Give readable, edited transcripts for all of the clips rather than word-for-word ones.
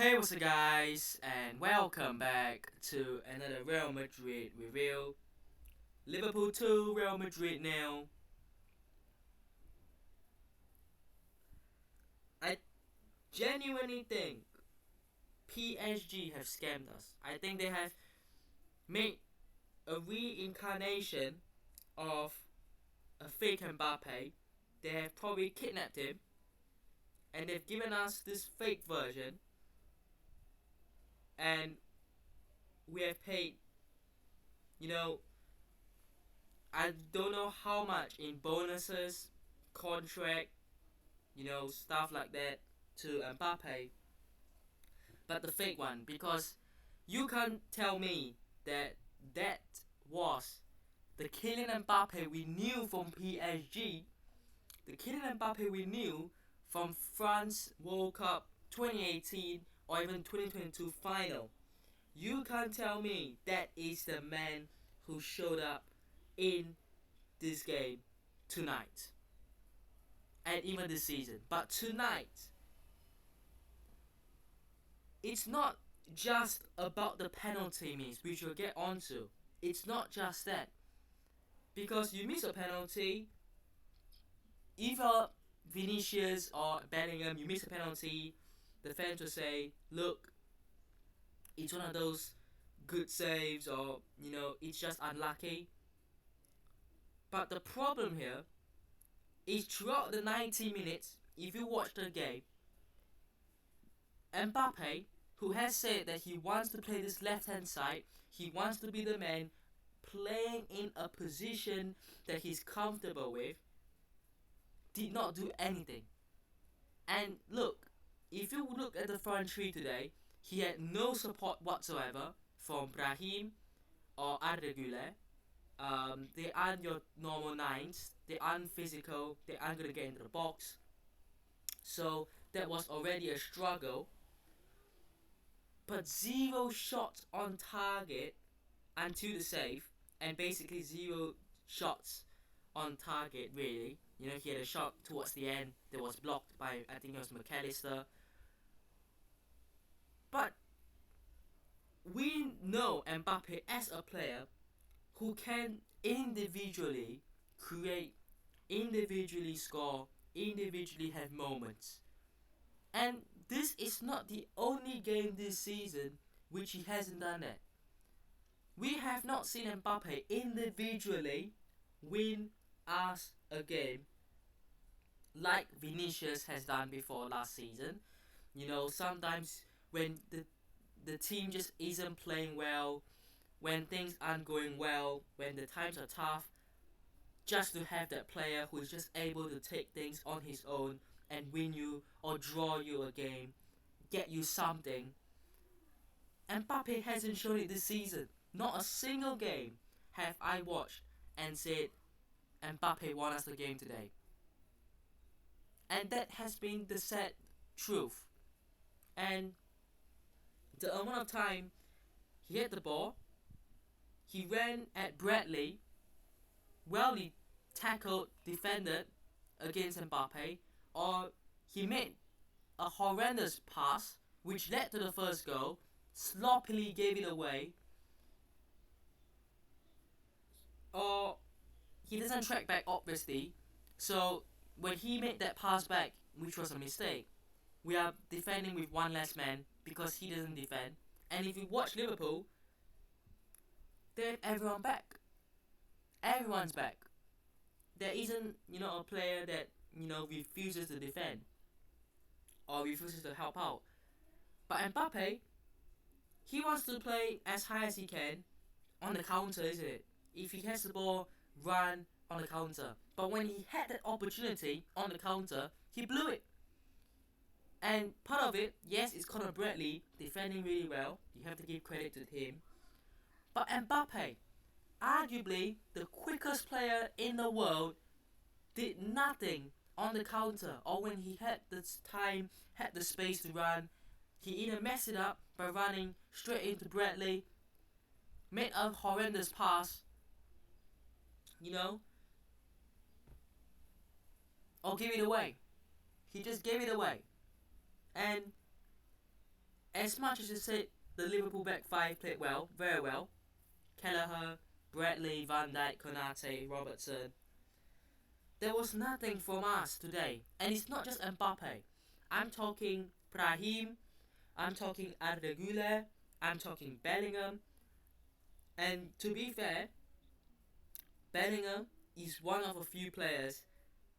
Hey, what's up, guys, and welcome back to another Real Madrid review. Liverpool 2, Real Madrid nil. I genuinely think PSG have scammed us. I think they have made a reincarnation of a fake Mbappé. They have probably kidnapped him, and they've given us this fake version, and we have paid, you know, I don't know how much in bonuses, contract, stuff like that to Mbappe, but the fake one, because you can't tell me that that was the Kylian Mbappe we knew from PSG, the Kylian Mbappe we knew from France World Cup 2018 or even 2022 final. You can't tell me that is the man who showed up in this game tonight and even this season. But tonight, it's not just about the penalty miss, which we'll get onto. It's not just that. Because you miss a penalty, either Vinicius or Bellingham, you miss a penalty, the fans will say, look, it's one of those good saves, or, it's just unlucky. But the problem here is throughout the 90 minutes, if you watch the game, Mbappe, who has said that he wants to play this left-hand side, he wants to be the man playing in a position that he's comfortable with, did not do anything. And look, if you look at the front three today, he had no support whatsoever from Brahim or Arregula. They aren't your normal nines, they aren't physical, they aren't going to get into the box. So that was already a struggle. But 0 shots on target until the save, and basically 0 shots on target, really. He had a shot towards the end that was blocked by, I think it was McAllister. But we know Mbappe as a player who can individually create, individually score, individually have moments. And this is not the only game this season which he hasn't done that. We have not seen Mbappe individually win us a game like Vinicius has done before last season. Sometimes when the team just isn't playing well, when things aren't going well, when the times are tough, just to have that player who is just able to take things on his own and win you or draw you a game, get you something. Mbappe hasn't shown it this season. Not a single game have I watched and said Mbappe won us the game today. And that has been the sad truth. And the amount of time he had the ball, he ran at Bradley, well he tackled, defended against Mbappe, or he made a horrendous pass which led to the first goal, sloppily gave it away, or he doesn't track back obviously. So when he made that pass back, which was a mistake, we are defending with one less man because he doesn't defend. And if you watch Liverpool, they have everyone back. Everyone's back. There isn't, a player that, refuses to defend or refuses to help out. But Mbappe, he wants to play as high as he can on the counter, isn't it? If he has the ball, run on the counter. But when he had that opportunity on the counter, he blew it. And part of it, yes, it's Conor Bradley defending really well. You have to give credit to him. But Mbappe, arguably the quickest player in the world, did nothing on the counter, or when he had the time, had the space to run. He either messed it up by running straight into Bradley, made a horrendous pass, or gave it away. He just gave it away. And as much as you said the Liverpool back five played well, very well, Kelleher, Bradley, Van Dijk, Konate, Robertson, there was nothing from us today. And it's not just Mbappe. I'm talking Brahim, I'm talking Arda Güler, I'm talking Bellingham. And to be fair, Bellingham is one of a few players,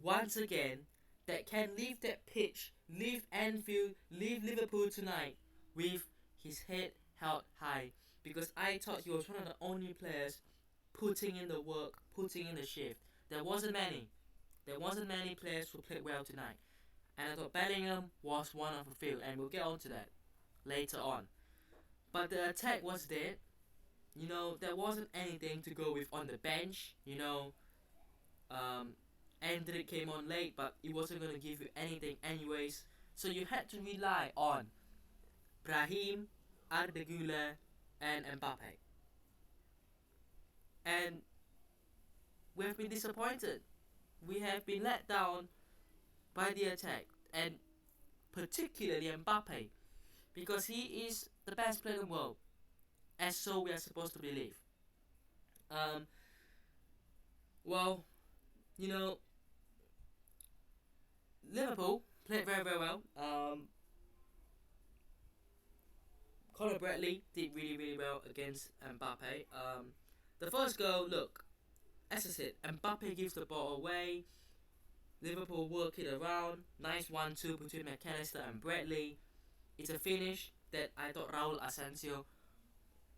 once again, that can leave that pitch, leave Anfield, leave Liverpool tonight with his head held high. Because I thought he was one of the only players putting in the work, putting in the shift. There wasn't many. There wasn't many players who played well tonight. And I thought Bellingham was one of a few, and we'll get on to that later on. But the attack was there. There wasn't anything to go with on the bench. Endrick came on late, but it wasn't going to give you anything anyways. So you had to rely on Brahim, Arda Güler, and Mbappe. And we have been disappointed. We have been let down by the attack, and particularly Mbappe, because he is the best player in the world, as so we are supposed to believe. Well, Liverpool played very, very well. Conor Bradley did really, really well against Mbappe. The first goal, look, as I said, Mbappe gives the ball away. Liverpool work it around. Nice 1-2 between McAllister and Bradley. It's a finish that I thought Raul Asensio,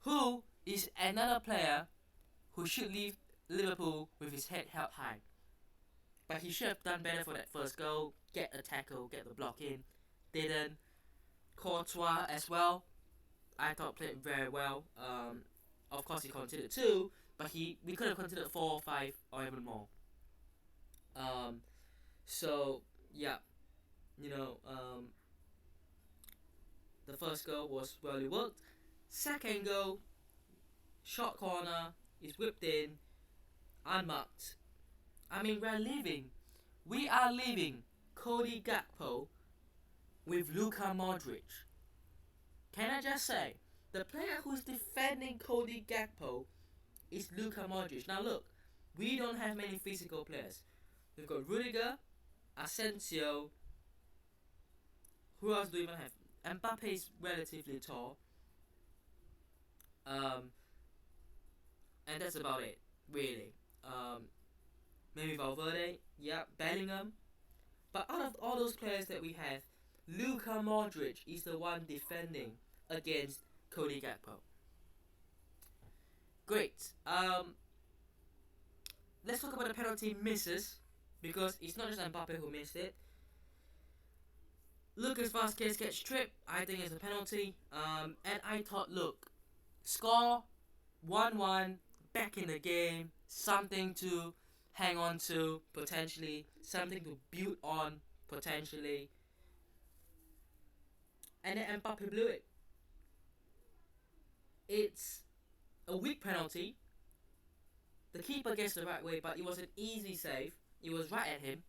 who is another player who should leave Liverpool with his head held high. But he should have done better for that first goal. Get a tackle, get the block in. Didn't. Courtois as well, I thought played very well. Of course he conceded 2, but we could have conceded 4, 5, or even more. So yeah, the first goal was well worked. Second goal, short corner, is whipped in, unmarked. I mean, we are leaving Cody Gakpo with Luka Modric. Can I just say, the player who's defending Cody Gakpo is Luka Modric. Now look, we don't have many physical players. We've got Rudiger, Asensio. Who else do we even have? Mbappe is relatively tall. And that's about it, really. Maybe Valverde, yeah, Bellingham. But out of all those players that we have, Luka Modric is the one defending against Cody Gakpo. Great. Let's talk about the penalty misses, because it's not just Mbappe who missed it. Lucas Vazquez gets tripped. I think it's a penalty. And I thought, look, score 1-1, back in the game, something to hang on to, potentially, something to build on, potentially. And then Mbappe blew it. It's a weak penalty. The keeper gets the right way, but it was an easy save. It was right at him.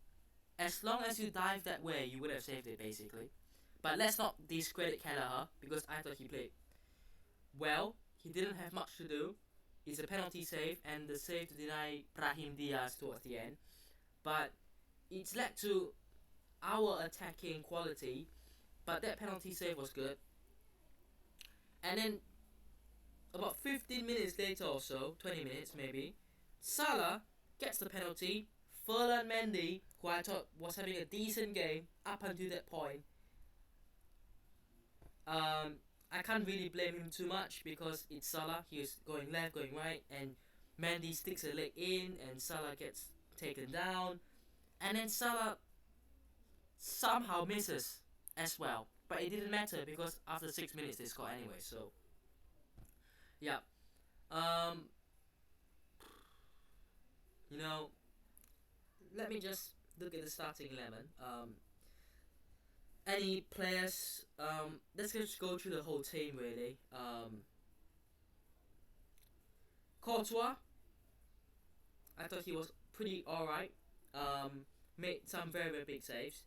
As long as you dive that way, you would have saved it, basically. But let's not discredit Kelleher, because I thought he played well. He didn't have much to do. It's a penalty save, and the save to deny Brahim Diaz towards the end. But it's led to our attacking quality, but that penalty save was good. And then, about 15 minutes later or so, 20 minutes maybe, Salah gets the penalty. Ferland Mendy, who I thought was having a decent game up until that point, I can't really blame him too much, because it's Salah. He was going left, going right, and Mendy sticks a leg in, and Salah gets taken down, and then Salah somehow misses as well. But it didn't matter, because after 6 minutes they scored anyway. So yeah, let me just look at the starting 11. Any players? Let's just go through the whole team, really. Courtois, I thought he was pretty alright. Made some very, very big saves.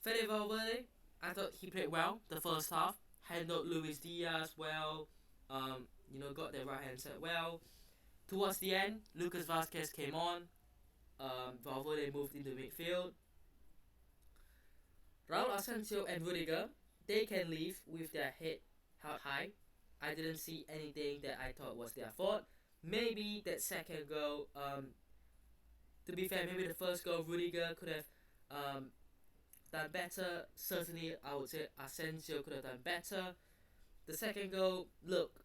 Fede Valverde, I thought he played well the first half. handled Luis Diaz well. Got their right hand set well. Towards the end, Lucas Vazquez came on. Valverde moved into midfield. Raul Asensio and Rudiger, they can leave with their head held high. I didn't see anything that I thought was their fault. Maybe that second goal, to be fair, maybe the first goal Rudiger could have done better. Certainly, I would say Asensio could have done better. The second goal, look,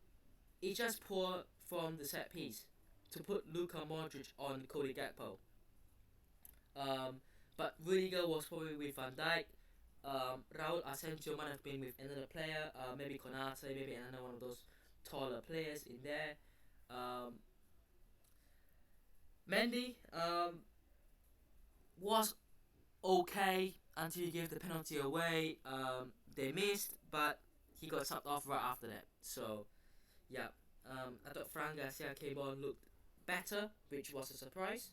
it's just poor from the set piece to put Luka Modric on Cody Gakpo. But Rudiger was probably with Van Dijk. Raul Asensio might have been with another player, maybe Konate, maybe another one of those taller players in there. Mendy was okay until he gave the penalty away. They missed, but he got subbed off right after that. So, yeah, I thought Fran Garcia came on, looked better, which was a surprise.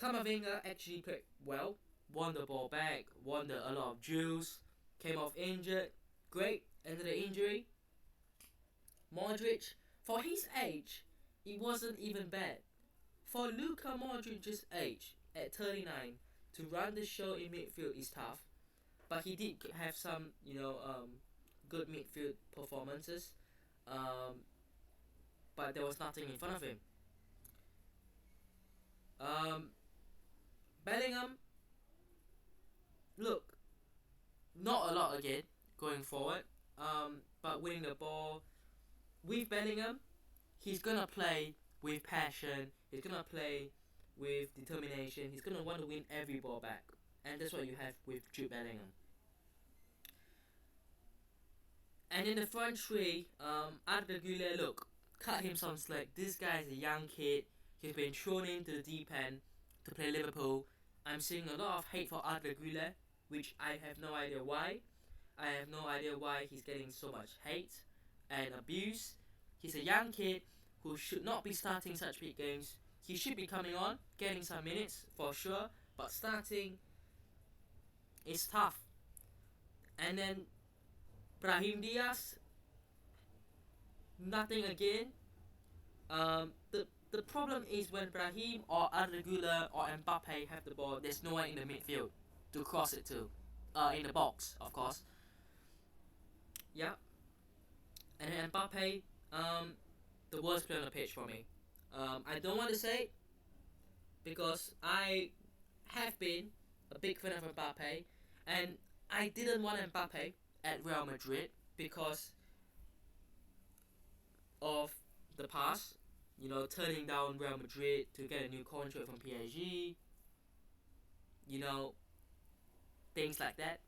Camavinga actually played well, won the ball back, won a lot of duels, came off injured, great, ended the injury. Modric, for his age, it wasn't even bad. For Luka Modric's age, at 39, to run the show in midfield is tough, but he did have some, good midfield performances, but there was nothing in front of him. Bellingham, look, not a lot again going forward, but winning the ball with Bellingham, he's gonna play with passion, he's gonna play with determination, he's gonna want to win every ball back, and that's what you have with Jude Bellingham. And in the front three, Arda Güler, look, cut him some slack. This guy is a young kid, he's been thrown into the deep end to play Liverpool. I'm seeing a lot of hate for Arda Güler, which I have no idea why. I have no idea why he's getting so much hate and abuse. He's a young kid who should not be starting such big games. He should be coming on, getting some minutes for sure, but starting is tough. And then Brahim Diaz, nothing again. The problem is when Brahim or Arda Güler or Mbappé have the ball, there's no one in the midfield to cross it to. In the box, of course. Yeah. And then Mbappé, the worst player on the pitch for me. I don't want to say it because I have been a big fan of Mbappé, and I didn't want Mbappé at Real Madrid because of the past. Turning down Real Madrid to get a new contract from PSG. Things like that.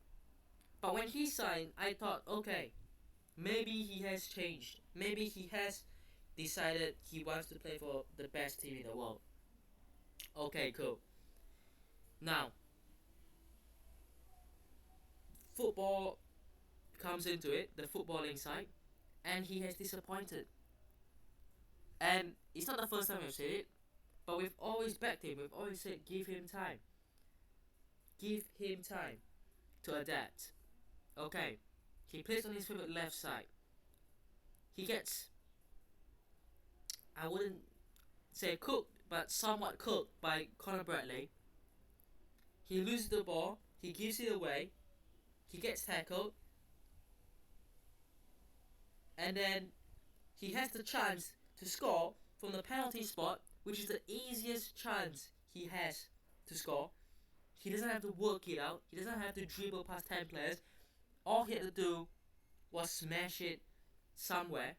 But when he signed, I thought, okay, maybe he has changed. Maybe he has decided he wants to play for the best team in the world. Okay, cool. Now, football comes into it, the footballing side, and he has disappointed. And it's not the first time we've said it, but we've always backed him. We've always said, give him time. Give him time to adapt. Okay, he plays on his favorite left side. He gets, I wouldn't say cooked, but somewhat cooked by Conor Bradley. He loses the ball, he gives it away, he gets tackled, and then he has the chance to score from the penalty spot, which is the easiest chance he has to score. He doesn't have to work it out. He doesn't have to dribble past 10 players. All he had to do was smash it somewhere,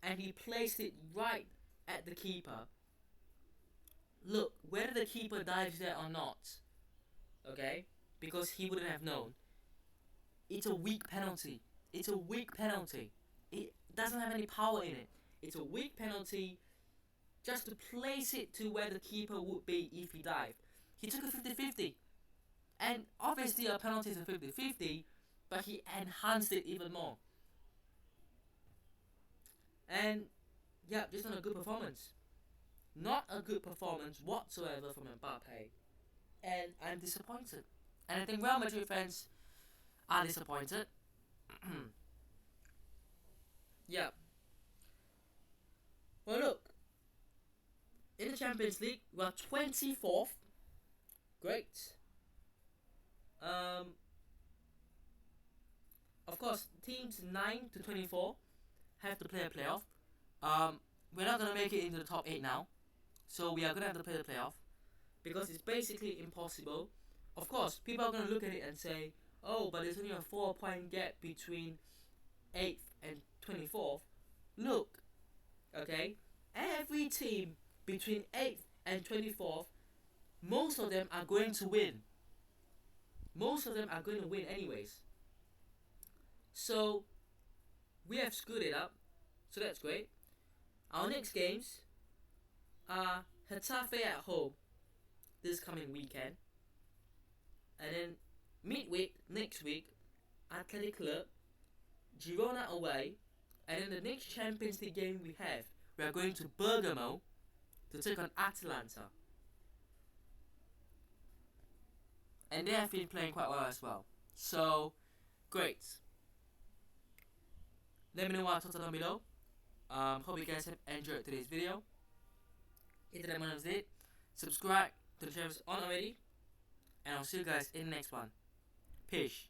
and he placed it right at the keeper. Look, whether the keeper dives there or not, okay, because he wouldn't have known, it's a weak penalty. It's a weak penalty. It doesn't have any power in it. It's a weak penalty just to place it to where the keeper would be if he dived. He took a 50-50. And obviously a penalty is a 50-50, but he enhanced it even more. And yeah, just not a good performance. Not a good performance whatsoever from Mbappé. And I'm disappointed. And I think Real Madrid fans are disappointed. Yeah. Well, look, in the Champions League, we are 24th. Great. Um, of course, teams 9 to 24 have to play a playoff. We're not gonna make it into the top 8 now, so we are gonna have to play the playoff because it's basically impossible. Of course, people are gonna look at it and say, "Oh, but there's only a 4-point gap between 8th and 24th." Look, okay, every team between 8th and 24th, most of them are going to win. Most of them are going to win anyways. So we have screwed it up. So that's great. Our next games are Getafe at home this coming weekend. And then midweek next week, Athletic Club, Girona away. And then the next Champions League game we are going to Bergamo to take on Atalanta. And they have been playing quite well as well. So, great. Let me know what I thought down below. Hope you guys have enjoyed today's video. Hit that button if subscribe to the channel if it's on already. And I'll see you guys in the next one. Peace.